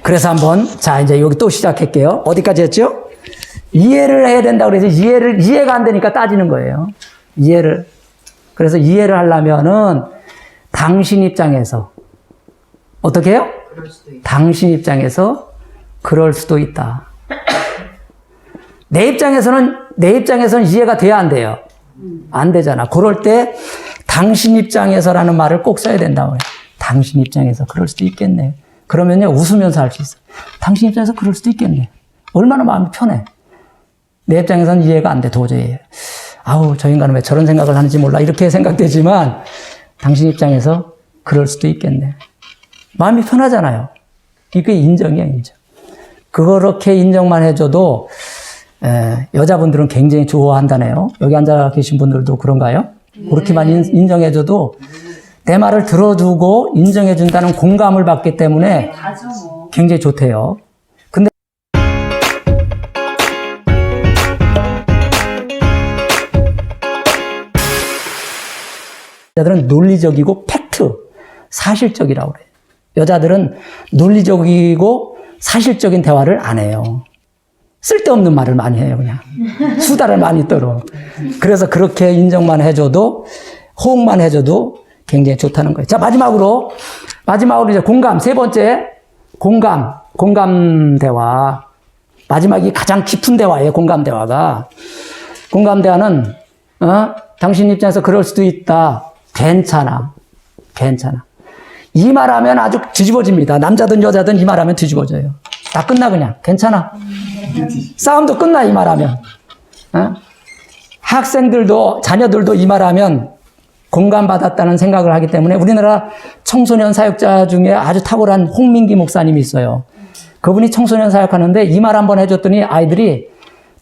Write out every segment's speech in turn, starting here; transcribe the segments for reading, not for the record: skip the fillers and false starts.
그래서 한번, 자, 이제 여기 또 시작할게요. 어디까지 했죠? 이해를 해야 된다고 그래서 이해가 안 되니까 따지는 거예요. 이해를. 그래서 이해를 하려면은 당신 입장에서, 어떻게 해요? 당신 입장에서 그럴 수도 있다. 내 입장에서는 이해가 돼야 안 돼요. 안 되잖아. 그럴 때 당신 입장에서라는 말을 꼭 써야 된다고 해요. 당신 입장에서 그럴 수도 있겠네. 그러면요, 웃으면서 할 수 있어. 당신 입장에서 그럴 수도 있겠네. 얼마나 마음이 편해. 내 입장에서는 이해가 안 돼, 도저히. 아우, 저 인간은 왜 저런 생각을 하는지 몰라. 이렇게 생각되지만, 당신 입장에서 그럴 수도 있겠네. 마음이 편하잖아요. 이게 인정이야, 인정. 그렇게 인정만 해줘도, 여자분들은 굉장히 좋아한다네요. 여기 앉아 계신 분들도 그런가요? 그렇게만 인정해줘도 내 말을 들어주고 인정해준다는 공감을 받기 때문에 굉장히 좋대요. 근데 여자들은 논리적이고 팩트, 사실적이라고 그래요. 여자들은 논리적이고 사실적인 대화를 안 해요. 쓸데없는 말을 많이 해요, 그냥. 수다를 많이 떨어. 그래서 그렇게 인정만 해줘도, 호응만 해줘도 굉장히 좋다는 거예요. 자, 마지막으로 이제 공감, 세 번째, 공감 대화. 마지막이 가장 깊은 대화예요, 공감 대화가. 공감 대화는, 당신 입장에서 그럴 수도 있다. 괜찮아. 이 말하면 아주 뒤집어집니다. 남자든 여자든 이 말하면 뒤집어져요. 다 끝나, 그냥. 괜찮아. 싸움도 끝나, 이 말하면. 학생들도, 자녀들도 이 말하면 공감받았다는 생각을 하기 때문에 우리나라 청소년 사역자 중에 아주 탁월한 홍민기 목사님이 있어요. 그분이 청소년 사역하는데 이 말 한번 해줬더니 아이들이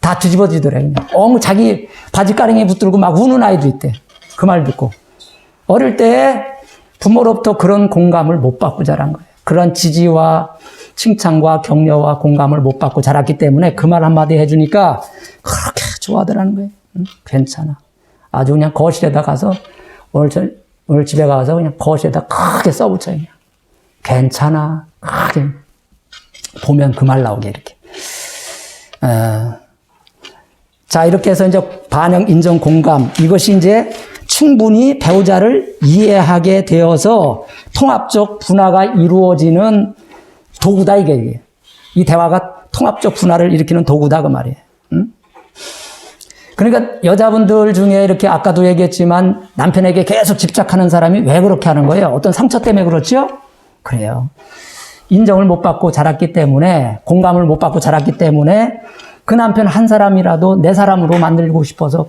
다 뒤집어지더래요. 자기 바지가랑이에 붙들고 막 우는 아이도 있대. 그 말 듣고. 어릴 때 부모로부터 그런 공감을 못 받고 자란 거예요. 그런 지지와 칭찬과 격려와 공감을 못 받고 자랐기 때문에 그 말 한마디 해주니까 그렇게 좋아하더라는 거예요. 괜찮아. 아주 그냥 거실에다 가서 오늘 집에 가서 그냥 거실에다 크게 써붙여요. 그냥. 괜찮아. 크게. 보면 그 말 나오게 이렇게. 자, 이렇게 해서 이제 반영, 인정, 공감. 이것이 이제 충분히 배우자를 이해하게 되어서 통합적 분화가 이루어지는 도구다, 이게. 이 대화가 통합적 분화를 일으키는 도구다, 그 말이에요. 그러니까 여자분들 중에 이렇게 아까도 얘기했지만 남편에게 계속 집착하는 사람이 왜 그렇게 하는 거예요? 어떤 상처 때문에 그렇죠? 그래요. 인정을 못 받고 자랐기 때문에, 공감을 못 받고 자랐기 때문에 그 남편 한 사람이라도 내 사람으로 만들고 싶어서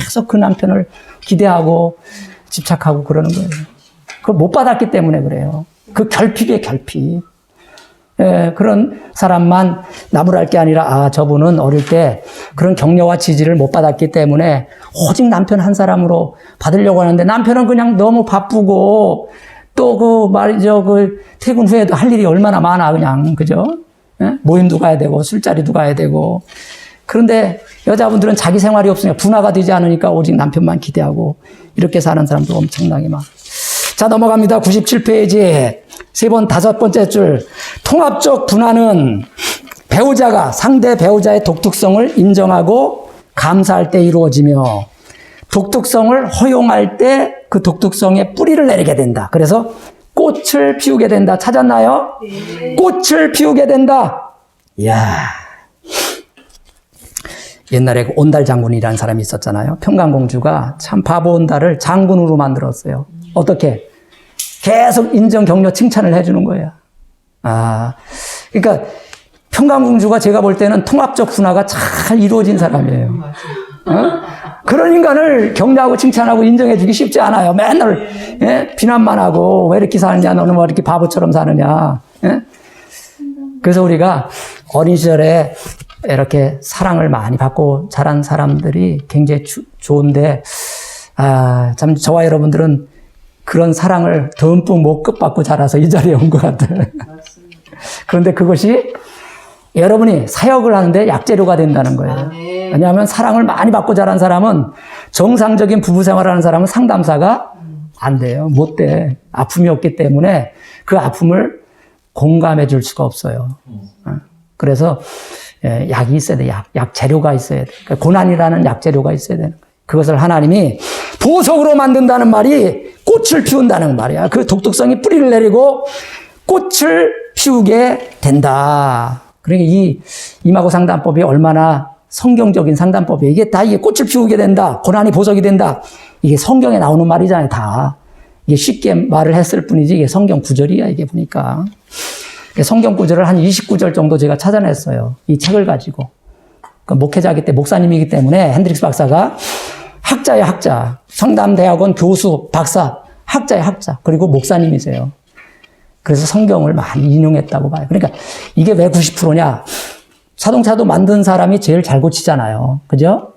계속 그 남편을 기대하고 집착하고 그러는 거예요. 그걸 못 받았기 때문에 그래요. 그 결핍이에요, 결핍. 그런 사람만 나무랄 게 아니라, 저분은 어릴 때 그런 격려와 지지를 못 받았기 때문에 오직 남편 한 사람으로 받으려고 하는데 남편은 그냥 너무 바쁘고 또 퇴근 후에도 할 일이 얼마나 많아, 그냥, 그죠? 모임도 가야 되고 술자리도 가야 되고. 그런데 여자분들은 자기 생활이 없으니까 분화가 되지 않으니까 오직 남편만 기대하고 이렇게 사는 사람도 엄청나게 많아. 자, 넘어갑니다. 97페이지. 다섯 번째 줄. 통합적 분화는 배우자가 상대 배우자의 독특성을 인정하고 감사할 때 이루어지며 독특성을 허용할 때 그 독특성에 뿌리를 내리게 된다. 그래서 꽃을 피우게 된다. 찾았나요? 네. 꽃을 피우게 된다. 이야. 옛날에 온달 장군이라는 사람이 있었잖아요. 평강공주가 참 바보 온달을 장군으로 만들었어요. 어떻게? 계속 인정, 격려, 칭찬을 해주는 거예요. 그러니까 평강공주가 제가 볼 때는 통합적 분화가 잘 이루어진 사람이에요. 그런 인간을 격려하고 칭찬하고 인정해주기 쉽지 않아요. 맨날 비난만 하고 왜 이렇게 사느냐, 너는 뭐 이렇게 바보처럼 사느냐. 그래서 우리가 어린 시절에 이렇게 사랑을 많이 받고 자란 사람들이 굉장히 좋은데, 참 저와 여러분들은 그런 사랑을 듬뿍 못 끝받고 자라서 이 자리에 온 것 같아요. 그런데 그것이 여러분이 사역을 하는데 약재료가 된다는 거예요. 왜냐하면 사랑을 많이 받고 자란 사람은 정상적인 부부 생활하는 사람은 상담사가 안 돼요. 못 돼. 아픔이 없기 때문에 그 아픔을 공감해 줄 수가 없어요. 그래서 약이 있어야 돼. 약 재료가 있어야 돼. 그러니까 고난이라는 약 재료가 있어야 되는 거예요. 그것을 하나님이 보석으로 만든다는 말이 꽃을 피운다는 말이야. 그 독특성이 뿌리를 내리고 꽃을 피우게 된다. 그러니까 이 임하고 상담법이 얼마나 성경적인 상담법이에요. 이게 다 이게 꽃을 피우게 된다. 고난이 보석이 된다. 이게 성경에 나오는 말이잖아요, 다. 이게 쉽게 말을 했을 뿐이지 이게 성경 구절이야, 이게 보니까. 성경 구절을 한 29절 정도 제가 찾아냈어요. 이 책을 가지고. 목회자이기 때문에, 목사님이기 때문에 핸드릭스 박사가 학자의 학자, 성담대학원 교수, 박사, 학자의 학자, 그리고 목사님이세요. 그래서 성경을 많이 인용했다고 봐요. 그러니까 이게 왜 90%냐? 자동차도 만든 사람이 제일 잘 고치잖아요. 그죠?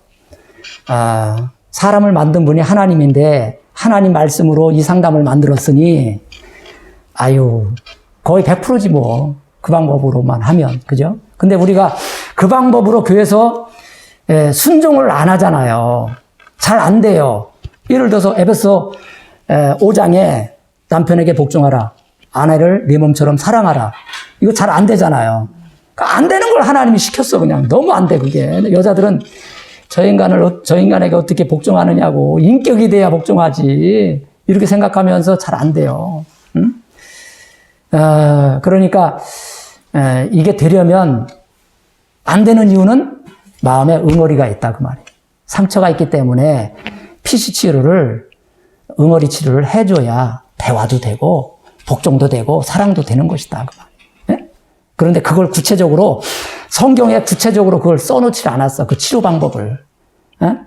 사람을 만든 분이 하나님인데 하나님 말씀으로 이 상담을 만들었으니 거의 100%지 뭐. 그 방법으로만 하면. 그죠? 근데 우리가 그 방법으로 교회에서 순종을 안 하잖아요. 잘 안 돼요. 예를 들어서 에베소 5장에 남편에게 복종하라. 아내를 네 몸처럼 사랑하라. 이거 잘 안 되잖아요. 안 되는 걸 하나님이 시켰어, 그냥. 너무 안 돼, 그게. 여자들은 저 인간에게 어떻게 복종하느냐고. 인격이 돼야 복종하지. 이렇게 생각하면서 잘 안 돼요. 응? 그러니까, 이게 되려면 안 되는 이유는 마음에 응어리가 있다, 그 말이에요. 상처가 있기 때문에 PC 치료를, 응어리 치료를 해줘야 대화도 되고, 복종도 되고, 사랑도 되는 것이다, 그 말이에요. 네? 그런데 그걸 구체적으로, 성경에 구체적으로 그걸 써놓지 않았어, 그 치료 방법을. 네?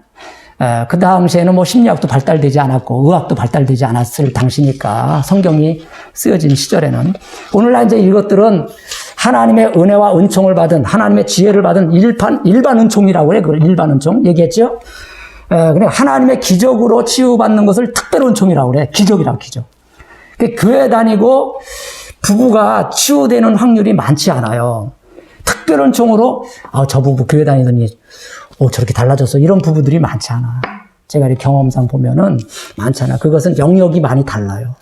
그 당시에는 뭐 심리학도 발달되지 않았고, 의학도 발달되지 않았을 당시니까, 성경이 쓰여진 시절에는. 오늘날 이제 이것들은 하나님의 은혜와 은총을 받은, 하나님의 지혜를 받은 일반 은총이라고 해. 그걸 일반 은총. 얘기했죠? 그냥 하나님의 기적으로 치유받는 것을 특별 은총이라고 그래. 기적이라고, 기적. 교회 다니고 부부가 치유되는 확률이 많지 않아요. 특별 은총으로, 저 부부 교회 다니더니, 저렇게 달라졌어. 이런 부부들이 많지 않아. 제가 이 경험상 보면은 많잖아. 그것은 영역이 많이 달라요.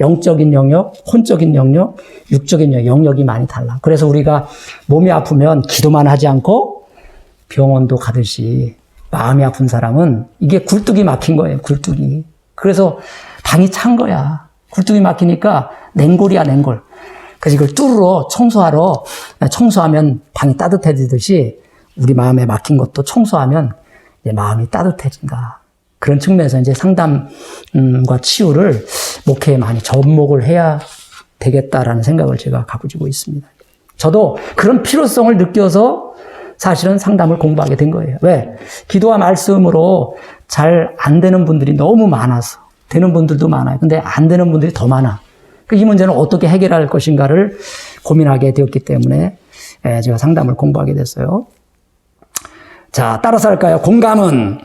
영적인 영역, 혼적인 영역, 육적인 영역이 많이 달라. 그래서 우리가 몸이 아프면 기도만 하지 않고 병원도 가듯이 마음이 아픈 사람은 이게 굴뚝이 막힌 거예요. 굴뚝이. 그래서 방이 찬 거야. 굴뚝이 막히니까 냉골이야, 냉골. 그래서 이걸 뚫으러 청소하면 방이 따뜻해지듯이 우리 마음에 막힌 것도 청소하면 이제 마음이 따뜻해진다. 그런 측면에서 이제 상담과 치유를 목회에 많이 접목을 해야 되겠다라는 생각을 제가 가지고 있습니다. 저도 그런 필요성을 느껴서 사실은 상담을 공부하게 된 거예요. 왜? 기도와 말씀으로 잘 안 되는 분들이 너무 많아서. 되는 분들도 많아요. 근데 안 되는 분들이 더 많아. 이 문제는 어떻게 해결할 것인가를 고민하게 되었기 때문에 제가 상담을 공부하게 됐어요. 자, 따라서 할까요? 공감은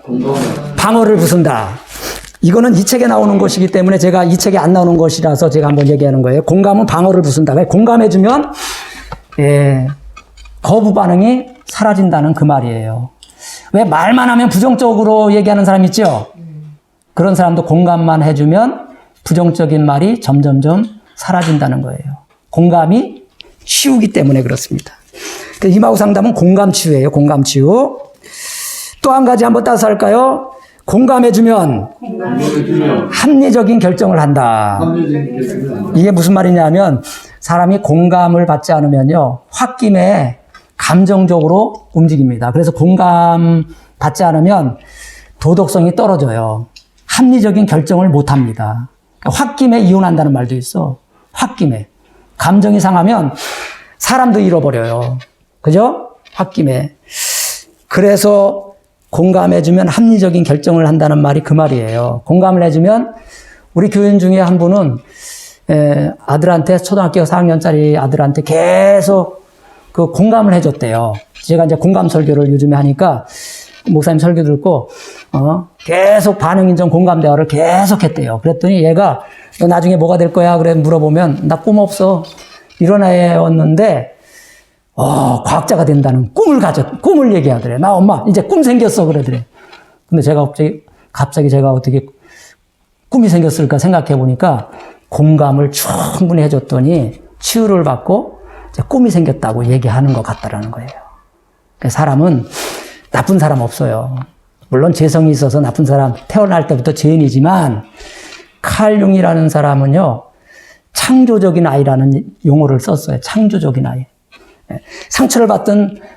방어를 부순다. 이거는 이 책에 나오는 것이기 때문에 제가 이 책에 안 나오는 것이라서 제가 한번 얘기하는 거예요. 공감은 방어를 부순다. 공감해주면 거부 반응이 사라진다는 그 말이에요. 왜 말만 하면 부정적으로 얘기하는 사람 있죠? 그런 사람도 공감만 해주면 부정적인 말이 점점점 사라진다는 거예요. 공감이 치유기 때문에 그렇습니다. 임하고 상담은 공감 치유예요. 공감 치유. 또 한 가지 한번 따서 할까요? 공감해주면 합리적인 결정을 한다. 이게 무슨 말이냐면 사람이 공감을 받지 않으면요. 홧김에 감정적으로 움직입니다. 그래서 공감 받지 않으면 도덕성이 떨어져요. 합리적인 결정을 못합니다. 홧김에 이혼한다는 말도 있어. 홧김에. 감정이 상하면 사람도 잃어버려요. 그죠? 홧김에. 그래서 공감해주면 합리적인 결정을 한다는 말이 그 말이에요. 공감을 해주면 우리 교인 중에 한 분은 아들한테 초등학교 4학년짜리 아들한테 계속 그 공감을 해줬대요. 제가 이제 공감 설교를 요즘에 하니까 목사님 설교 듣고 계속 반응 인정 공감 대화를 계속 했대요. 그랬더니 얘가 너 나중에 뭐가 될 거야? 그래 물어보면 나 꿈 없어. 이런 애였는데 과학자가 된다는 꿈을 얘기하더래. 나 엄마 이제 꿈 생겼어 그러더래. 근데 제가 갑자기 제가 어떻게 꿈이 생겼을까 생각해 보니까 공감을 충분히 해줬더니 치유를 받고 이제 꿈이 생겼다고 얘기하는 것 같다라는 거예요. 사람은 나쁜 사람 없어요. 물론 재성이 있어서 나쁜 사람 태어날 때부터 죄인이지만 칼 융이라는 사람은요, 창조적인 아이라는 용어를 썼어요. 창조적인 아이. 상처를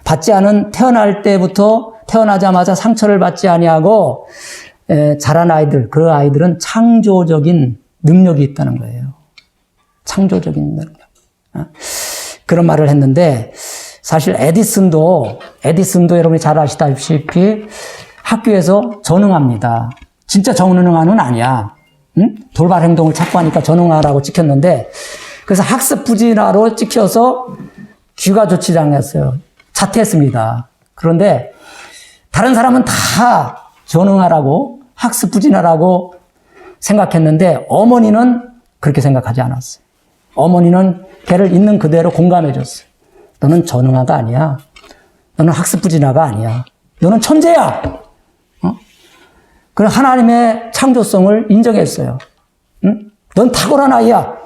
받지 않은 태어날 때부터 태어나자마자 상처를 받지 아니하고 자란 아이들, 그 아이들은 창조적인 능력이 있다는 거예요. 창조적인 능력. 그런 말을 했는데 사실 에디슨도 여러분이 잘 아시다시피 학교에서 전응합니다. 진짜 전응하는 아니야. 응? 돌발 행동을 자꾸 하니까 전응하라고 찍혔는데 그래서 학습 부진화로 찍혀서 귀가 좋지 않았어요. 자퇴했습니다. 그런데 다른 사람은 다 전응하라고 학습 부진하라고 생각했는데 어머니는 그렇게 생각하지 않았어요. 어머니는 걔를 있는 그대로 공감해 줬어요. 너는 전응아가 아니야. 너는 학습 부진아가 아니야. 너는 천재야. 그런 하나님의 창조성을 인정했어요. 응? 넌 탁월한 아이야.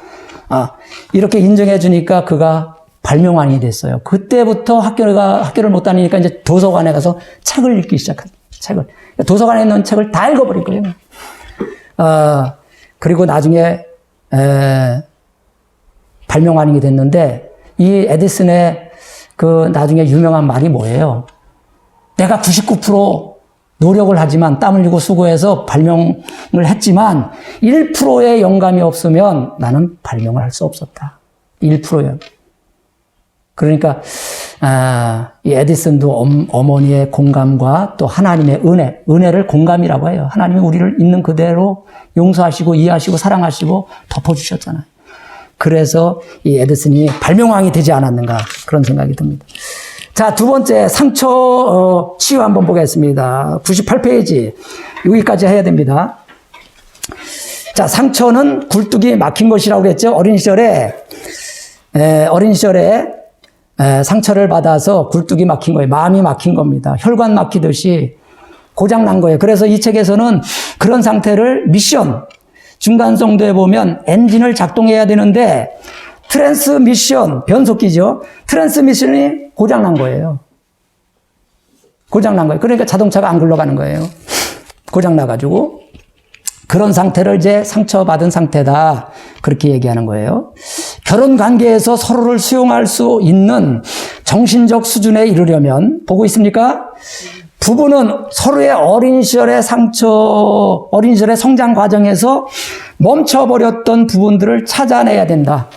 이렇게 인정해 주니까 그가 발명왕이 됐어요. 그때부터 학교를 못 다니니까 이제 도서관에 가서 책을 읽기 시작합니다. 도서관에 있는 책을 다 읽어버릴 거예요. 그리고 나중에 발명왕이 됐는데 이 에디슨의 그 나중에 유명한 말이 뭐예요? 내가 99% 노력을 하지만 땀 흘리고 수고해서 발명을 했지만 1%의 영감이 없으면 나는 발명을 할 수 없었다. 1%요. 그러니까 이 에디슨도 어머니의 공감과 또 하나님의 은혜를 공감이라고 해요. 하나님이 우리를 있는 그대로 용서하시고 이해하시고 사랑하시고 덮어주셨잖아요. 그래서 이 에디슨이 발명왕이 되지 않았는가 그런 생각이 듭니다. 자, 두 번째 상처 치유 한번 보겠습니다. 98페이지 여기까지 해야 됩니다. 자, 상처는 굴뚝이 막힌 것이라고 그랬죠. 어린 시절에 상처를 받아서 굴뚝이 막힌 거예요. 마음이 막힌 겁니다. 혈관 막히듯이 고장 난 거예요. 그래서 이 책에서는 그런 상태를 미션 중간 정도에 보면 엔진을 작동해야 되는데 트랜스미션, 변속기죠. 트랜스미션이 고장난 거예요. 그러니까 자동차가 안 굴러가는 거예요. 고장나가지고. 그런 상태를 이제 상처받은 상태다. 그렇게 얘기하는 거예요. 결혼 관계에서 서로를 수용할 수 있는 정신적 수준에 이르려면, 보고 있습니까? 부부는 서로의 어린 시절의 성장 과정에서 멈춰버렸던 부분들을 찾아내야 된다.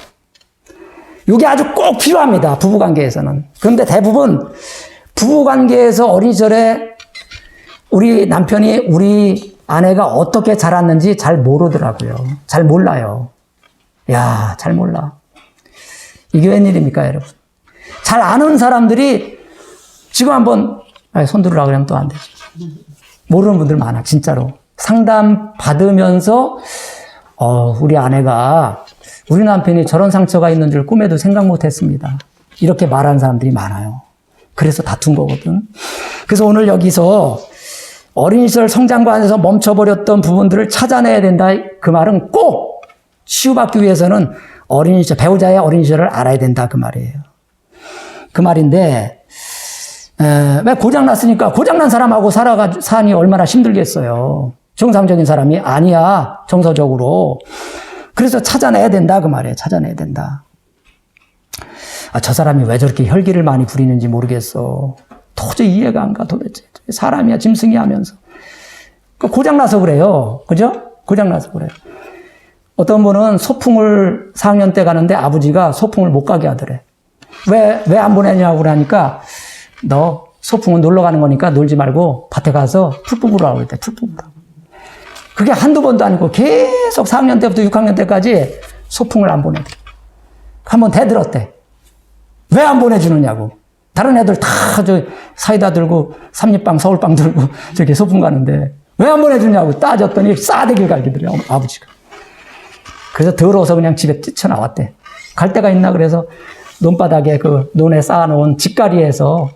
이게 아주 꼭 필요합니다. 부부관계에서는. 그런데 대부분 부부관계에서 어린 시절에 우리 남편이 우리 아내가 어떻게 자랐는지 잘 모르더라고요. 잘 몰라요. 잘 몰라. 이게 웬일입니까, 여러분? 잘 아는 사람들이 지금 한번 손 들으라고 그러면 또 안 되죠. 모르는 분들 많아, 진짜로. 상담 받으면서 우리 아내가 우리 남편이 저런 상처가 있는 줄 꿈에도 생각 못 했습니다. 이렇게 말하는 사람들이 많아요. 그래서 다툰 거거든. 그래서 오늘 여기서 어린 시절 성장관에서 멈춰버렸던 부분들을 찾아내야 된다. 그 말은 꼭 치유받기 위해서는 배우자의 어린 시절을 알아야 된다. 그 말이에요. 그 말인데, 왜 고장났으니까 고장난 사람하고 사니 얼마나 힘들겠어요. 정상적인 사람이 아니야. 정서적으로. 그래서 찾아내야 된다. 그 말이에요. 찾아내야 된다. 저 사람이 왜 저렇게 혈기를 많이 부리는지 모르겠어. 도저히 이해가 안 가, 도대체. 사람이야, 짐승이 하면서. 고장나서 그래요. 그죠? 고장나서 그래요. 어떤 분은 소풍을 4학년 때 가는데 아버지가 소풍을 못 가게 하더래. 왜 안 보내냐고 그러니까 너 소풍은 놀러 가는 거니까 놀지 말고 밭에 가서 풀 뽑으라고 그랬대. 풀 뽑으라고. 그게 한두 번도 아니고 계속 4학년 때부터 6학년 때까지 소풍을 안 보내대. 한번 대들었대. 왜 안 보내주느냐고. 다른 애들 다 사이다 들고 삼립빵, 서울빵 들고 저렇게 소풍 가는데 왜 안 보내주냐고 따졌더니 싸대기를 갈기더래요, 아버지가. 그래서 더러워서 그냥 집에 뛰쳐나왔대. 갈 데가 있나 그래서 논바닥에 그 논에 쌓아놓은 집가리에서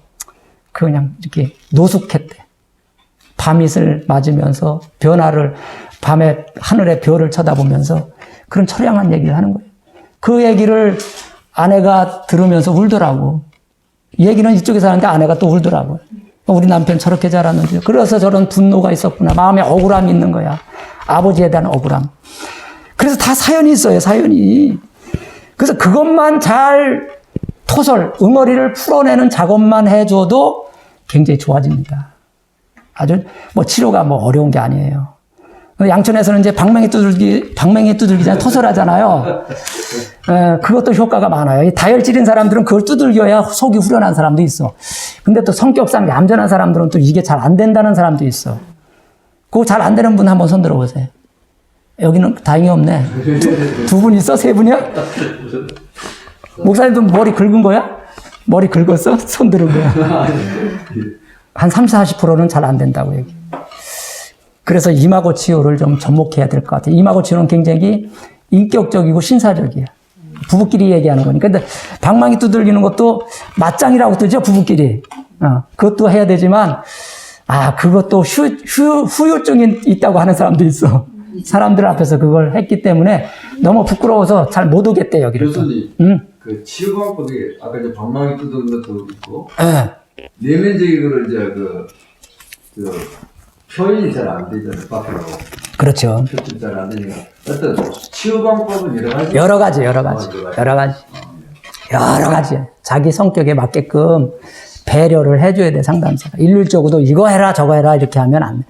그냥 이렇게 노숙했대. 밤이슬 맞으면서 밤에 하늘의 별을 쳐다보면서 그런 처량한 얘기를 하는 거예요. 그 얘기를 아내가 들으면서 울더라고. 얘기는 이쪽에서 하는데 아내가 또 울더라고요. 우리 남편 저렇게 자랐는데. 그래서 저런 분노가 있었구나. 마음에 억울함이 있는 거야. 아버지에 대한 억울함. 그래서 다 사연이 있어요, 사연이. 그래서 그것만 잘 토설, 응어리를 풀어내는 작업만 해줘도 굉장히 좋아집니다. 아주 뭐 치료가 뭐 어려운 게 아니에요. 양천에서는 이제 방맹이 두들기 전에 토설하잖아요. 그것도 효과가 많아요. 이 다혈질인 사람들은 그걸 두들겨야 속이 후련한 사람도 있어. 근데 또 성격상 얌전한 사람들은 또 이게 잘 안 된다는 사람도 있어. 그거 잘 안 되는 분 한번 손 들어보세요. 여기는 다행히 없네. 두 분 있어? 세 분이야? 목사님도 머리 긁은 거야? 머리 긁었어? 손 들은 거야? 한 30, 40%는 잘 안 된다고 얘기. 그래서 이마고 치유를 좀 접목해야 될 것 같아요. 이마고 치유는 굉장히 인격적이고 신사적이야. 부부끼리 얘기하는 거니까. 근데 방망이 두들기는 것도 맞짱이라고 뜨죠, 부부끼리. 그것도 해야 되지만, 그것도 후유증이 있다고 하는 사람도 있어. 사람들 앞에서 그걸 했기 때문에 너무 부끄러워서 잘 못 오겠대, 여기를. 교수님, 그 치유방법이 아까 이제 방망이 두드는 것도 있고, 내면적으로 이제 표현이 잘 안 되잖아요, 밖으로. 그렇죠. 표현이 잘 안 되니까. 어떤 치유방법은 여러 가지. 여러 가지. 자기 성격에 맞게끔 배려를 해줘야 돼, 상담사가. 일률적으로 이거 해라, 저거 해라, 이렇게 하면 안 돼.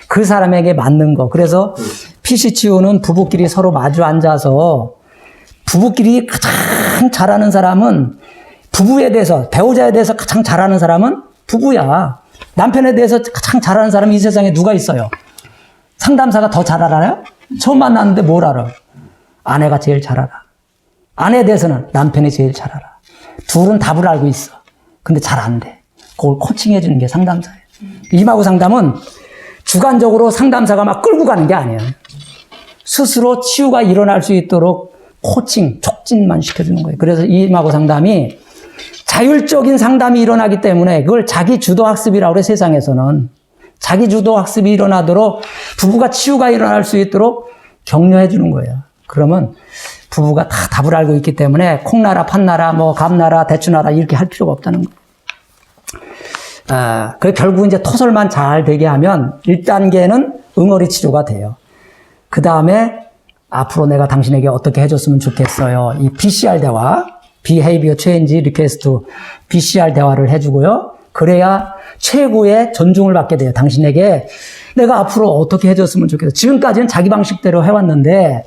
그 사람에게 맞는 거. 그래서 PC 치유는 부부끼리 서로 마주 앉아서 부부끼리 가장 잘하는 사람은 부부에 대해서, 배우자에 대해서 가장 잘하는 사람은 부부야. 남편에 대해서 가장 잘하는 사람이 이 세상에 누가 있어요? 상담사가 더 잘 알아요? 처음 만났는데 뭘 알아? 아내가 제일 잘 알아. 아내에 대해서는 남편이 제일 잘 알아. 둘은 답을 알고 있어. 근데 잘 안 돼. 그걸 코칭해 주는 게 상담사예요. 이마고 상담은 주관적으로 상담사가 막 끌고 가는 게 아니에요. 스스로 치유가 일어날 수 있도록 코칭, 촉진만 시켜주는 거예요. 그래서 이마고 상담이 자율적인 상담이 일어나기 때문에 그걸 자기 주도 학습이라고 그래, 세상에서는. 자기 주도 학습이 일어나도록 부부가 치유가 일어날 수 있도록 격려해 주는 거예요. 그러면 부부가 다 답을 알고 있기 때문에 콩나라, 팥나라, 뭐 감나라, 대추나라 이렇게 할 필요가 없다는 거예요. 그래 결국 이제 토설만 잘 되게 하면 1단계는 응어리 치료가 돼요. 그 다음에 앞으로 내가 당신에게 어떻게 해줬으면 좋겠어요. 이 BCR 대화, Behavior Change Request, BCR 대화를 해주고요. 그래야 최고의 존중을 받게 돼요. 당신에게 내가 앞으로 어떻게 해줬으면 좋겠어. 지금까지는 자기 방식대로 해왔는데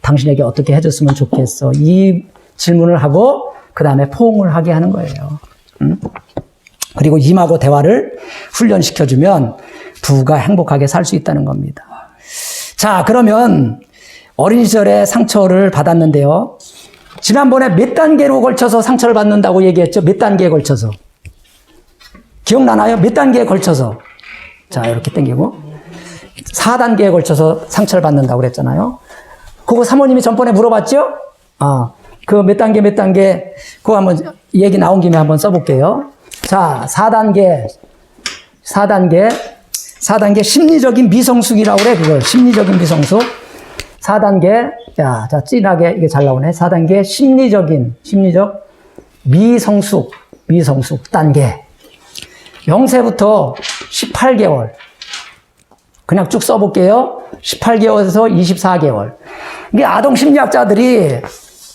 당신에게 어떻게 해줬으면 좋겠어. 이 질문을 하고 그 다음에 포옹을 하게 하는 거예요. 그리고 임하고 대화를 훈련시켜주면 부부가 행복하게 살 수 있다는 겁니다. 자, 그러면 어린 시절에 상처를 받았는데요. 지난번에 몇 단계로 걸쳐서 상처를 받는다고 얘기했죠? 몇 단계에 걸쳐서. 기억나나요? 몇 단계에 걸쳐서. 자, 이렇게 당기고 4단계에 걸쳐서 상처를 받는다고 그랬잖아요. 그거 사모님이 전번에 물어봤죠? 그 몇 단계, 그거 한번 얘기 나온 김에 한번 써볼게요. 자, 4단계 심리적인 미성숙이라고 그래, 그걸. 심리적인 미성숙. 4단계, 자, 진하게 이게 잘 나오네. 4단계 심리적 미성숙 단계. 0세부터 18개월. 그냥 쭉 써볼게요. 18개월에서 24개월. 이게 아동 심리학자들이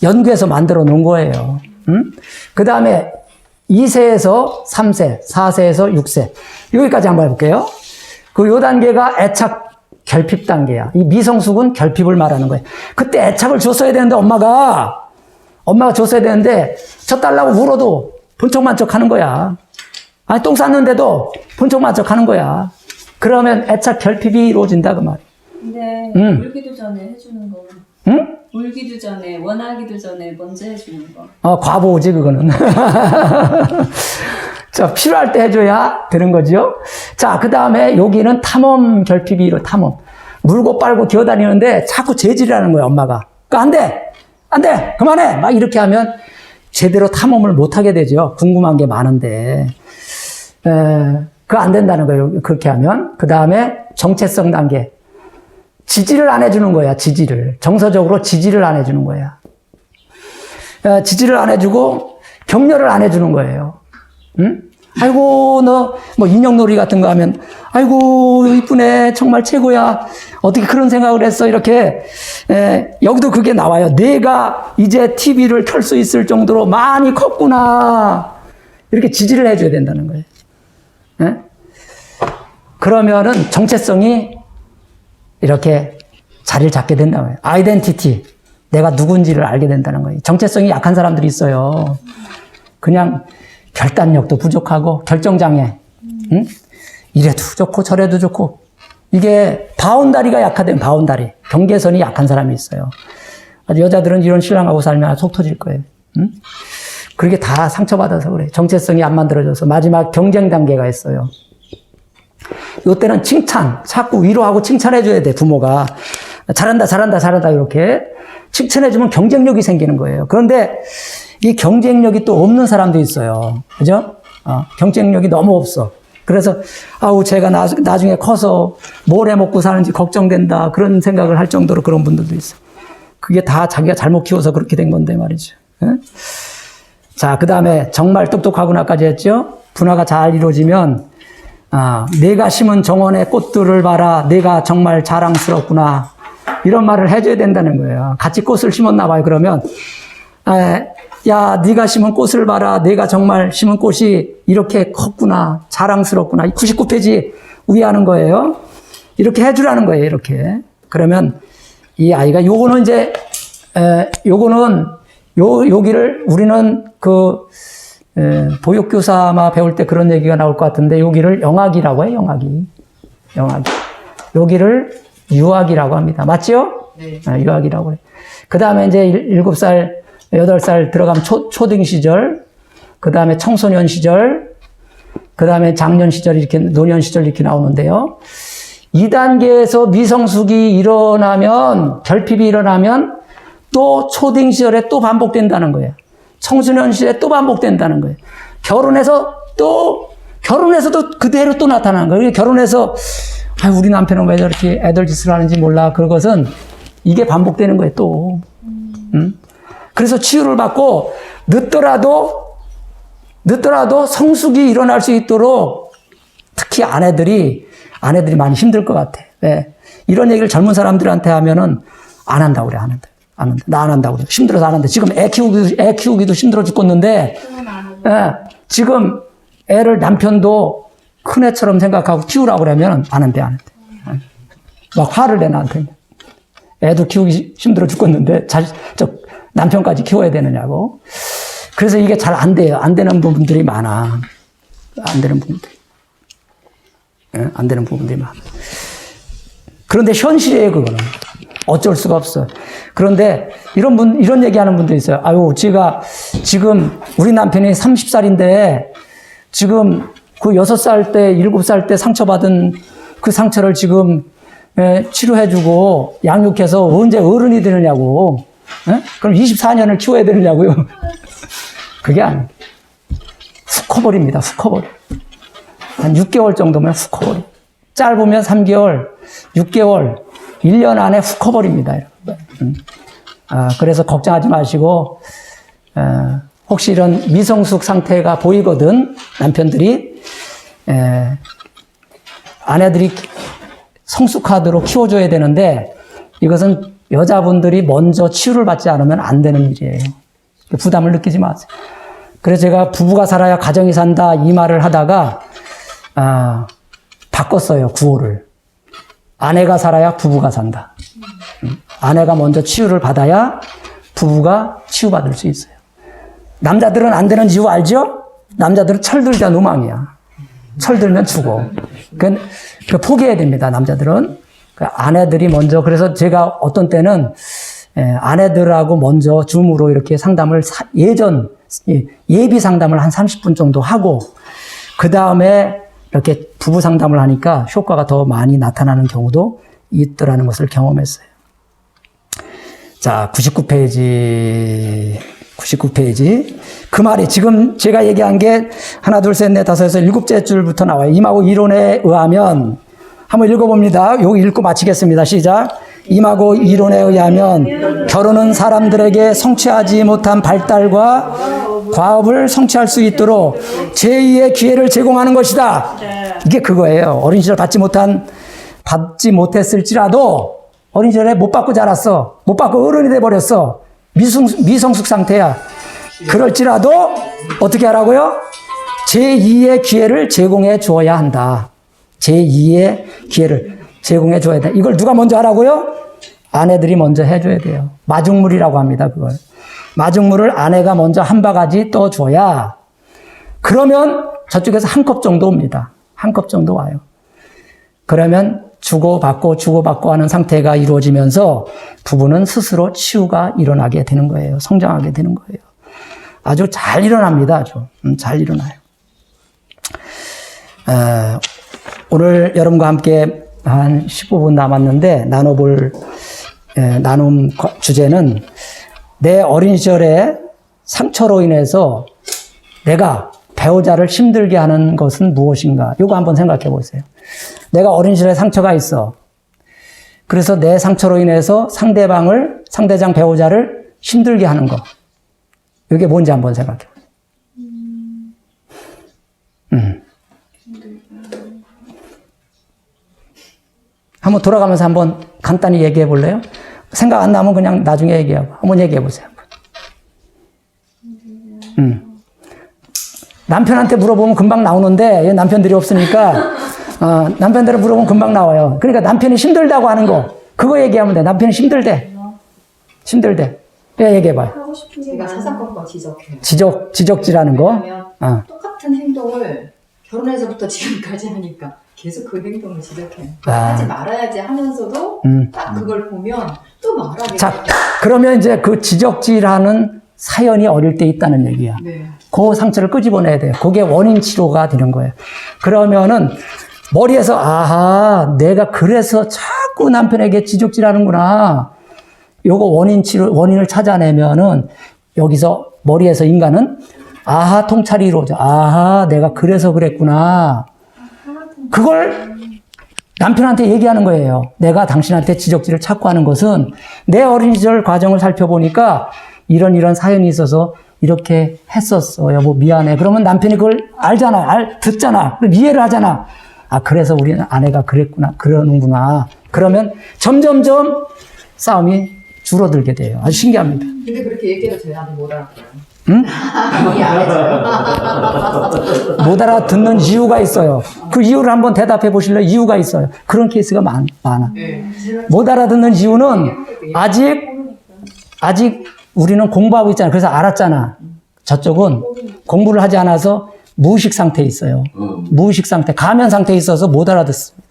연구해서 만들어 놓은 거예요. 그 다음에 2세에서 3세, 4세에서 6세. 여기까지 한번 해볼게요. 요 단계가 애착 결핍 단계야. 이 미성숙은 결핍을 말하는 거예요. 그때 애착을 줬어야 되는데 엄마가 줬어야 되는데 줬달라고 울어도 번쩍만쩍 하는 거야. 아니, 똥 쌌는데도 번쩍만쩍 하는 거야. 그러면 애착 결핍이 이루어진다, 그 말이야. 근데 울기도 전에 해주는 거. 응? 울기도 전에, 원하기도 전에 먼저 해주는 거. 과보지, 그거는. 자, 필요할 때 해줘야 되는 거죠. 자, 그 다음에 여기는 탐험 결핍이 이루 탐험. 물고 빨고 기어다니는데 자꾸 재질이라는 거야, 엄마가. 안 돼! 그만해! 막 이렇게 하면 제대로 탐험을 못 하게 되죠. 궁금한 게 많은데. 그거 안 된다는 거예요, 그렇게 하면. 그 다음에 정체성 단계. 지지를 안 해주는 거야, 지지를. 정서적으로 지지를 안 해주는 거야. 지지를 안 해주고 격려를 안 해주는 거예요. 응? 아이고 너 뭐 인형놀이 같은 거 하면 아이고 이쁘네 정말 최고야 어떻게 그런 생각을 했어 이렇게 여기도 그게 나와요. 내가 이제 TV를 켤 수 있을 정도로 많이 컸구나 이렇게 지지를 해줘야 된다는 거예요. 예? 그러면은 정체성이 이렇게 자리를 잡게 된다는 거예요. 아이덴티티 내가 누군지를 알게 된다는 거예요. 정체성이 약한 사람들이 있어요. 그냥 결단력도 부족하고 결정장애 응? 이래도 좋고 저래도 좋고 이게 바운다리가 약하다면 바운다리 경계선이 약한 사람이 있어요. 여자들은 이런 신랑하고 살면 속 터질 거예요. 응? 그게 다 상처받아서 그래. 정체성이 안 만들어져서 마지막 경쟁 단계가 있어요. 이때는 칭찬 자꾸 위로하고 칭찬해줘야 돼. 부모가 잘한다 잘한다 잘한다 이렇게 칭찬해주면 경쟁력이 생기는 거예요. 그런데 이 경쟁력이 또 없는 사람도 있어요. 그죠? 경쟁력이 너무 없어. 그래서, 아우, 제가 나중에 커서 뭘 해 먹고 사는지 걱정된다. 그런 생각을 할 정도로 그런 분들도 있어. 그게 다 자기가 잘못 키워서 그렇게 된 건데 말이죠. 예? 자, 그 다음에 정말 똑똑하구나까지 했죠? 분화가 잘 이루어지면, 내가 심은 정원의 꽃들을 봐라. 내가 정말 자랑스럽구나. 이런 말을 해줘야 된다는 거예요. 같이 꽃을 심었나 봐요. 그러면, 야, 네가 심은 꽃을 봐라. 내가 정말 심은 꽃이 이렇게 컸구나. 자랑스럽구나. 99페이지 위하는 거예요. 이렇게 해주라는 거예요. 이렇게. 그러면 이 아이가 요거는 이제 요거는 여기를 우리는 보육교사 아마 배울 때 그런 얘기가 나올 것 같은데 여기를 영악이라고 해요. 영악이. 여기를 유악이라고 합니다. 맞죠? 네. 유악이라고 해요. 그 다음에 이제 7살 8살 들어가면 초등 시절, 그 다음에 청소년 시절, 그 다음에 장년 시절, 이렇게, 노년 시절 이렇게 나오는데요. 2단계에서 미성숙이 일어나면, 결핍이 일어나면 또 초등 시절에 또 반복된다는 거예요. 청소년 시절에 또 반복된다는 거예요. 결혼해서도 그대로 또 나타나는 거예요. 결혼해서, 우리 남편은 왜 저렇게 애들 짓을 하는지 몰라. 그것은 이게 반복되는 거예요, 또. 응? 그래서 치유를 받고 늦더라도 성숙이 일어날 수 있도록 특히 아내들이 많이 힘들 것 같아. 왜? 이런 얘기를 젊은 사람들한테 하면은 안 한다고 그래, 안 한다. 나 안 한다고 그래. 힘들어서 안 한다. 지금 애 키우기도 힘들어 죽겠는데, 지금 애를 남편도 큰 애처럼 생각하고 키우라고 그러면 안 한대. 막 화를 내, 나한테. 애도 키우기 힘들어 죽겠는데, 남편까지 키워야 되느냐고. 그래서 이게 잘 안 돼요. 안 되는 부분들이 많아. 안 되는 부분들이 많아. 그런데 현실이에요, 그거는. 어쩔 수가 없어. 그런데 이런 얘기하는 분도 있어요. 아유, 제가 지금 우리 남편이 30살인데 지금 그 6살 때, 7살 때 상처받은 그 상처를 지금 치료해주고 양육해서 언제 어른이 되느냐고. 그럼 24년을 키워야 되느냐고요. 그게 아니에요. 훅 커버립니다. 훅 커버려. 한 6개월 정도면 훅 커버려. 짧으면 3개월, 6개월, 1년 안에 훅 커버립니다. 그래서 걱정하지 마시고 혹시 이런 미성숙 상태가 보이거든 남편들이 아내들이 성숙하도록 키워줘야 되는데 이것은 여자분들이 먼저 치유를 받지 않으면 안 되는 일이에요. 부담을 느끼지 마세요. 그래서 제가 부부가 살아야 가정이 산다 이 말을 하다가 바꿨어요. 구호를. 아내가 살아야 부부가 산다. 아내가 먼저 치유를 받아야 부부가 치유받을 수 있어요. 남자들은 안 되는 이유 알죠? 남자들은 철들자 노망이야. 철들면 죽어. 그 포기해야 됩니다. 남자들은. 아내들이 먼저, 그래서 제가 어떤 때는 아내들하고 먼저 줌으로 이렇게 상담을 예비 상담을 한 30분 정도 하고 그 다음에 이렇게 부부 상담을 하니까 효과가 더 많이 나타나는 경우도 있더라는 것을 경험했어요. 자, 99페이지. 그 말이 지금 제가 얘기한 게 하나, 둘, 셋, 넷, 다섯에서 7째 줄부터 나와요. 임하고 이론에 의하면 한번 읽어봅니다. 여기 읽고 마치겠습니다. 시작. 임하고 이론에 의하면 결혼은 사람들에게 성취하지 못한 발달과 과업을 성취할 수 있도록 제2의 기회를 제공하는 것이다. 이게 그거예요. 어린 시절 받지 못했을지라도 어린 시절에 못 받고 자랐어. 못 받고 어른이 돼버렸어. 미성숙 상태야. 그럴지라도 어떻게 하라고요? 제2의 기회를 제공해 주어야 한다. 제2의 기회를 제공해 줘야 돼. 이걸 누가 먼저 하라고요? 아내들이 먼저 해줘야 돼요. 마중물이라고 합니다, 그걸. 마중물을 아내가 먼저 한 바가지 떠줘야 그러면 저쪽에서 한 컵 정도 옵니다. 한 컵 정도 와요. 그러면 주고받고 하는 상태가 이루어지면서 부부는 스스로 치유가 일어나게 되는 거예요. 성장하게 되는 거예요. 아주 잘 일어납니다. 아주 잘 일어나요. 오늘 여러분과 함께 한 15분 남았는데 나눔 주제는 내 어린 시절의 상처로 인해서 내가 배우자를 힘들게 하는 것은 무엇인가? 이거 한번 생각해 보세요. 내가 어린 시절에 상처가 있어. 그래서 내 상처로 인해서 상대장 배우자를 힘들게 하는 거. 이게 뭔지 한번 생각해 보세요. 한번 돌아가면서 한번 간단히 얘기해 볼래요? 생각 안 나면 그냥 나중에 얘기하고. 한번 얘기해 보세요. 남편한테 물어보면 금방 나오는데 남편들이 없으니까 남편들을 물어보면 금방 나와요. 그러니까 남편이 힘들다고 하는 거 그거 얘기하면 돼. 남편이 힘들대. 예, 얘기해봐요. 하고 싶은 게 사사건건 지적해요. 지적질하는 거. 왜냐하면 똑같은 행동을 결혼해서부터 지금까지 하니까 계속 그 행동을 지적해요. 하지 말아야지 하면서도 딱 그걸 보면 또 말하게 자, 돼요. 그러면 이제 그 지적질하는 사연이 어릴 때 있다는 얘기야. 네. 그 상처를 끄집어내야 돼요. 그게 원인 치료가 되는 거예요. 그러면은 머리에서 아하, 내가 그래서 자꾸 남편에게 지적질하는구나. 요거 원인을 찾아내면은 여기서 머리에서 인간은 아하 통찰이 이루어져. 아하, 내가 그래서 그랬구나. 그걸 남편한테 얘기하는 거예요. 내가 당신한테 지적질을 찾고 하는 것은 내 어린 시절 과정을 살펴보니까 이런 사연이 있어서 이렇게 했었어. 여보 미안해. 그러면 남편이 그걸 알잖아. 듣잖아. 그럼 이해를 하잖아. 아, 그래서 우리 아내가 그랬구나. 그러는구나. 그러면 점점점 싸움이 줄어들게 돼요. 아주 신기합니다. 근데 그렇게 얘기해도 저희 아들 못 알아들어요. 응? 이해 안 해줘요. 못 알아듣는 이유가 있어요. 그 이유를 한번 대답해 보실래요? 이유가 있어요. 그런 케이스가 많아. 네. 못 알아듣는 이유는 아직 우리는 공부하고 있잖아. 그래서 알았잖아. 저쪽은 공부를 하지 않아서 무의식 상태에 있어요. 무의식 상태, 가면 상태에 있어서 못 알아듣습니다.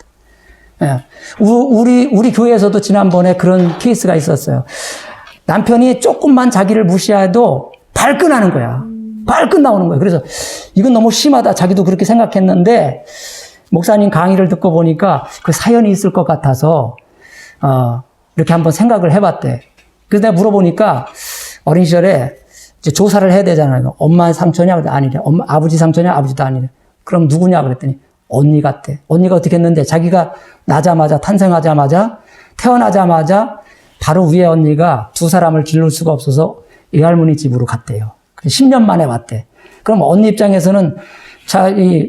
예. 우리 교회에서도 지난번에 그런 케이스가 있었어요. 남편이 조금만 자기를 무시해도 발끈하는 거야. 발끈 나오는 거야. 그래서 이건 너무 심하다. 자기도 그렇게 생각했는데 목사님 강의를 듣고 보니까 그 사연이 있을 것 같아서 이렇게 한번 생각을 해봤대. 그래서 내가 물어보니까 어린 시절에 이제 조사를 해야 되잖아요. 엄마 상처냐? 아니래. 아버지 상처냐? 아버지도 아니래. 그럼 누구냐? 그랬더니 언니 같대. 언니가 어떻게 했는데 자기가 탄생하자마자 태어나자마자 바로 위에 언니가 두 사람을 기를 수가 없어서 외할머니 집으로 갔대요. 10년 만에 왔대. 그럼 언니 입장에서는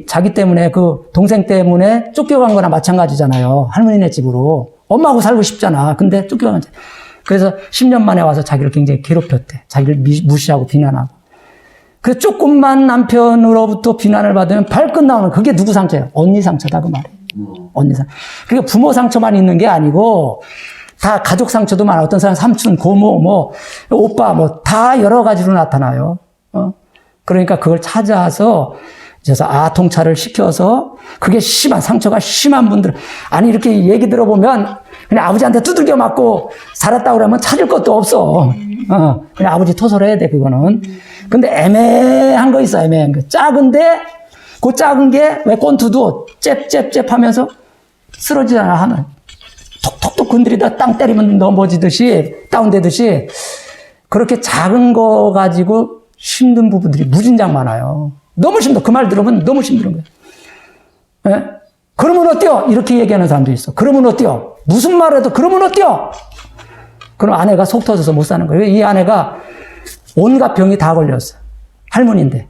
자기 때문에 그 동생 때문에 쫓겨간 거나 마찬가지잖아요. 할머니네 집으로. 엄마하고 살고 싶잖아. 근데 쫓겨간 거지. 그래서 10년 만에 와서 자기를 굉장히 괴롭혔대. 자기를 무시하고 비난하고. 그래서 조금만 남편으로부터 비난을 받으면 발끈 나오는 그게 누구 상처예요? 언니 상처다 그 말이에요. 언니 상처. 그러니까 부모 상처만 있는 게 아니고 다 가족 상처도 많아. 어떤 사람 삼촌, 고모, 오빠 다 여러 가지로 나타나요. 그러니까 그걸 찾아서 그래서 통찰을 시켜서 그게 상처가 심한 분들 아니 이렇게 얘기 들어보면 그냥 아버지한테 두들겨 맞고 살았다고 그러면 찾을 것도 없어. 그냥 아버지 토설해야 돼 그거는. 근데 애매한 거 있어. 애매한 거. 작은데 그 작은 게 왜 권투도 잽 하면서 쓰러지잖아 하면 톡톡톡 건드리다 땅 때리면 넘어지듯이 다운되듯이 그렇게 작은 거 가지고 힘든 부분들이 무진장 많아요. 너무 힘들어. 그 말 들으면 너무 힘든 거예요. 예? 그러면 어때요? 이렇게 얘기하는 사람도 있어. 그러면 어때요? 무슨 말을 해도 그러면 어때요? 그럼 아내가 속 터져서 못 사는 거예요. 이 아내가 온갖 병이 다 걸렸어. 할머니인데.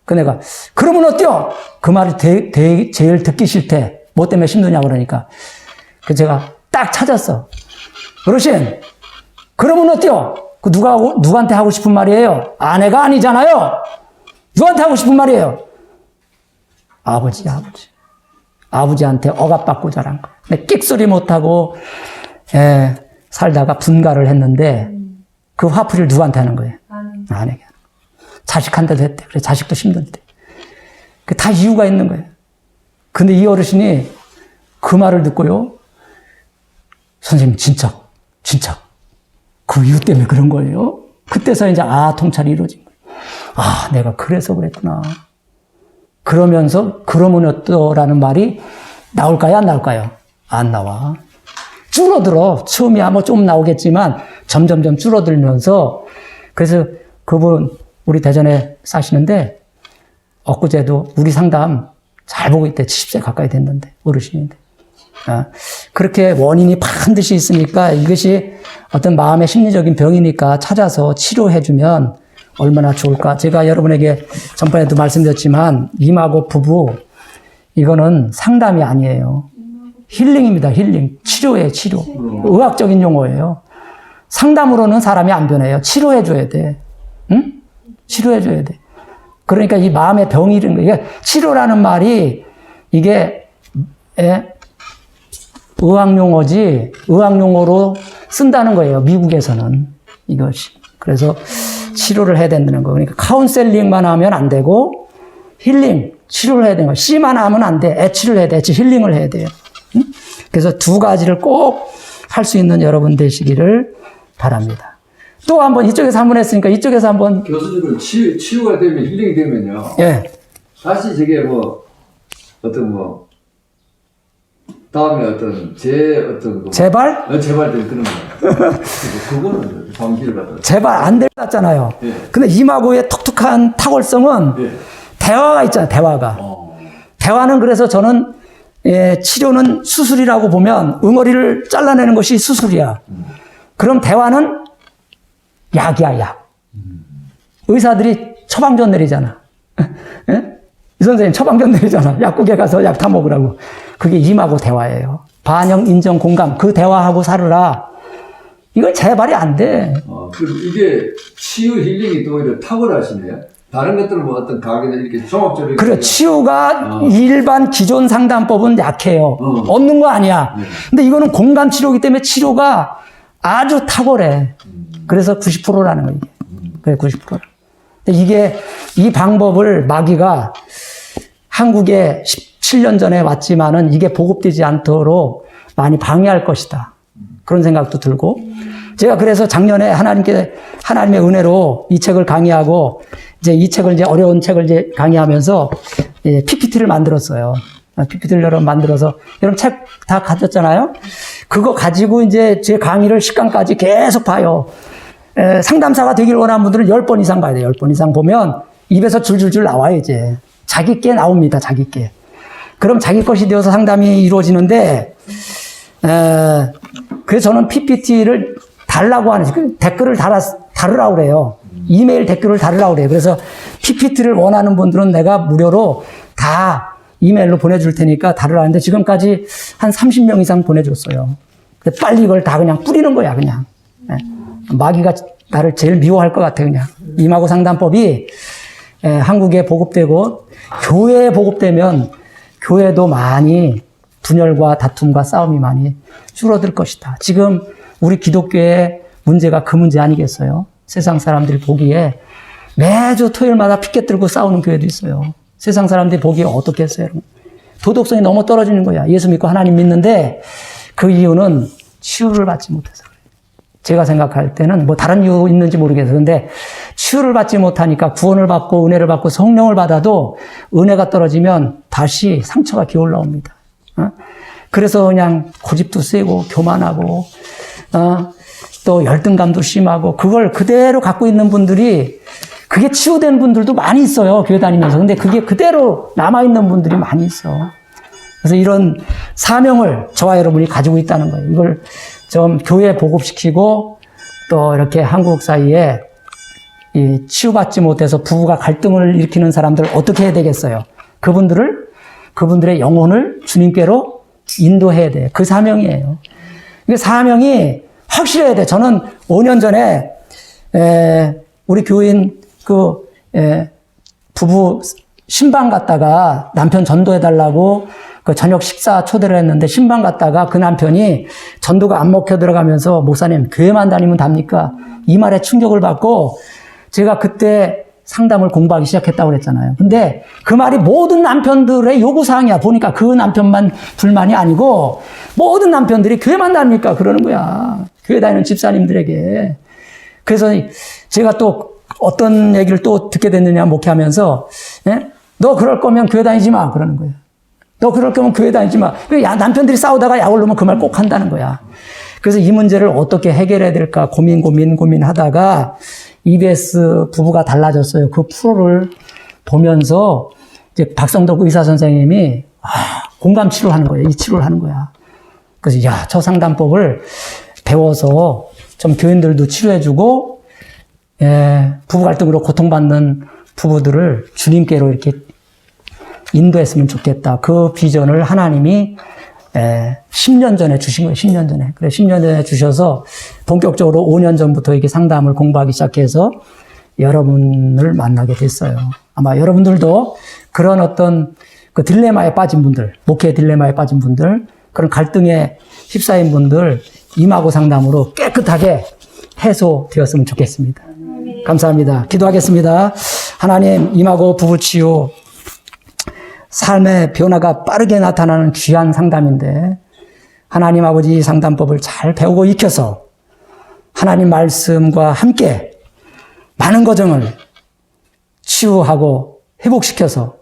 그 내가 그러면 어때요? 그 말이 제일 듣기 싫대. 뭐 때문에 힘드냐 그러니까. 그 제가 딱 찾았어. 어르신, 그러면 어때요? 그 누구한테 하고 싶은 말이에요? 아내가 아니잖아요. 누구한테 하고 싶은 말이에요? 아버지. 아버지한테 억압받고 자란 거. 근데 끽소리 못하고 살다가 분가를 했는데 그 화풀이를 누구한테 하는 거예요? 아내게. 자식한테도 했대. 그래 자식도 힘든데. 그 다 이유가 있는 거예요. 근데 이 어르신이 그 말을 듣고요. 선생님 진짜 그 이유 때문에 그런 거예요? 그때서 이제 통찰이 이루어진 거예요. 내가 그래서 그랬구나. 그러면서 그러면 어떠라는 말이 나올까요? 안 나올까요? 안 나와. 줄어들어. 처음이야 뭐 좀 나오겠지만 점점점 줄어들면서 그래서 그분 우리 대전에 사시는데 엊그제도 우리 상담 잘 보고 있대. 70세 가까이 됐는데 어르신인데. 그렇게 원인이 반드시 있으니까 이것이 어떤 마음의 심리적인 병이니까 찾아서 치료해주면 얼마나 좋을까. 제가 여러분에게 전번에도 말씀드렸지만 이마고 부부 이거는 상담이 아니에요. 힐링입니다. 힐링. 치료예요. 치료. 의학적인 용어예요. 상담으로는 사람이 안 변해요. 치료해줘야 돼. 응? 치료해줘야 돼. 그러니까 이 마음의 병이 이런 거예요. 치료라는 말이 이게 의학용어지 의학용어로 쓴다는 거예요. 미국에서는 이것이. 그래서 치료를 해야 된다는 거. 그러니까 카운셀링만 하면 안 되고 힐링, 치료를 해야 되는 거예요. C만 하면 안 돼. H를 해야 돼. 힐링을 해야 돼요. 응? 그래서 두 가지를 꼭 할 수 있는 여러분 되시기를 바랍니다. 또 한번 이쪽에서 한번 했으니까 이쪽에서 한번. 교수님은 치유가 되면 힐링이 되면요. 예. 다시 저게 뭐 어떤 뭐 다음에 어떤 재발? 재발 때 그런 거. 그거는 방지를 받아. 재발 안 될 것 같잖아요. 예. 근데 이마고의 톡톡한 탁월성은 예. 대화가 있잖아요. 대화가. 대화는 그래서 저는 치료는 수술이라고 보면 응어리를 잘라내는 것이 수술이야. 그럼 대화는 약이야, 약. 의사들이 처방전 내리잖아. 예? 이 선생님 처방전 내리잖아. 약국에 가서 약 타 먹으라고. 그게 임하고 대화예요. 반영, 인정, 공감. 그 대화하고 살으라. 이건 재발이 안 돼. 그럼 이게 치유 힐링이 또 오히려 탁월하시네요. 다른 것들은 뭐 어떤 가게나 이렇게 종합적으로. 그래, 치유가 일반 기존 상담법은 약해요. 없는 거 아니야. 근데 이거는 공감 치료이기 때문에 치료가 아주 탁월해. 그래서 90%라는 거예요. 그래, 90%. 근데 이게, 이 방법을 마귀가 한국에 17년 전에 왔지만은 이게 보급되지 않도록 많이 방해할 것이다. 그런 생각도 들고. 제가 그래서 작년에 하나님의 은혜로 이 책을 강의하고, 이제 이 책을 이제 어려운 책을 이제 강의하면서 PPT를 만들었어요. PPT를 여러 번 만들어서, 여러분 책 다 가졌잖아요? 그거 가지고 이제 제 강의를 10강까지 계속 봐요. 상담사가 되길 원하는 분들은 10번 이상 봐야 돼요. 10번 이상 보면 입에서 줄줄줄 나와요, 이제. 자기 게 나옵니다, 자기 게. 그럼 자기 것이 되어서 상담이 이루어지는데, 그래서 저는 PPT를 달라고 하는, 댓글을 달으라고 그래요. 이메일 댓글을 달으라고 그래요. 그래서 PPT를 원하는 분들은 내가 무료로 다 이메일로 보내줄 테니까 달으라는데 지금까지 한 30명 이상 보내줬어요. 빨리 이걸 다 그냥 뿌리는 거야, 그냥. 마귀가 나를 제일 미워할 것 같아, 그냥. 임하고 상담법이 한국에 보급되고 교회에 보급되면 교회도 많이 분열과 다툼과 싸움이 많이 줄어들 것이다. 지금 우리 기독교의 문제가 그 문제 아니겠어요? 세상 사람들이 보기에 매주 토요일마다 피켓 들고 싸우는 교회도 있어요. 세상 사람들이 보기에 어떻겠어요? 도덕성이 너무 떨어지는 거야. 예수 믿고 하나님 믿는데 그 이유는 치유를 받지 못해서 그래요. 제가 생각할 때는 뭐 다른 이유 있는지 모르겠어요. 근데 치유를 받지 못하니까 구원을 받고 은혜를 받고 성령을 받아도 은혜가 떨어지면 다시 상처가 기어올라 옵니다. 그래서 그냥 고집도 세고 교만하고 또 열등감도 심하고 그걸 그대로 갖고 있는 분들이 그게 치유된 분들도 많이 있어요. 교회 다니면서. 근데 그게 그대로 남아있는 분들이 많이 있어. 그래서 이런 사명을 저와 여러분이 가지고 있다는 거예요. 이걸 좀 교회에 보급시키고 또 이렇게 한국 사이에 이 치유받지 못해서 부부가 갈등을 일으키는 사람들 어떻게 해야 되겠어요? 그분들의 영혼을 주님께로 인도해야 돼요. 그 사명이에요. 그 사명이 확실해야 돼. 저는 5년 전에 우리 교인 부부 신방 갔다가 남편 전도해달라고 그 저녁 식사 초대를 했는데 신방 갔다가 그 남편이 전도가 안 먹혀 들어가면서 목사님 교회만 다니면 답니까? 이 말에 충격을 받고 제가 그때 상담을 공부하기 시작했다고 그랬잖아요. 근데 그 말이 모든 남편들의 요구사항이야. 보니까 그 남편만 불만이 아니고 모든 남편들이 교회만 다닙니까? 그러는 거야. 교회 다니는 집사님들에게. 그래서 제가 또 어떤 얘기를 또 듣게 됐느냐 목회하면서 너 그럴 거면 교회 다니지 마 그러는 거예요. 너 그럴 거면 교회 다니지 마. 남편들이 싸우다가 약을 놓으면 그 말 꼭 한다는 거야. 그래서 이 문제를 어떻게 해결해야 될까 고민하다가 EBS 부부가 달라졌어요. 그 프로를 보면서 이제 박성덕 의사 선생님이 공감 치료를 하는 거예요. 이 치료를 하는 거야. 그래서 저 상담법을 배워서 좀 교인들도 치료해주고 부부 갈등으로 고통받는 부부들을 주님께로 이렇게 인도했으면 좋겠다. 그 비전을 하나님이 10년 전에 주신 거예요. 10년 전에. 그래 10년 전에 주셔서 본격적으로 5년 전부터 이렇게 상담을 공부하기 시작해서 여러분을 만나게 됐어요. 아마 여러분들도 그런 어떤 그 딜레마에 빠진 분들, 목회 딜레마에 빠진 분들, 그런 갈등에 휩싸인 분들 임하고 상담으로 깨끗하게 해소되었으면 좋겠습니다. 감사합니다. 기도하겠습니다. 하나님, 임하고 부부 치유 삶의 변화가 빠르게 나타나는 귀한 상담인데 하나님 아버지 상담법을 잘 배우고 익혀서 하나님 말씀과 함께 많은 과정을 치유하고 회복시켜서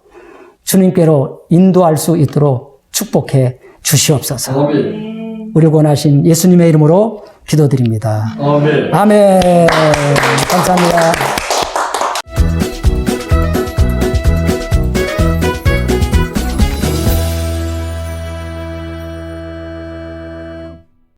주님께로 인도할 수 있도록 축복해 주시옵소서. 아멘. 우리 원하신 예수님의 이름으로 기도드립니다. 아멘. 아멘. 감사합니다.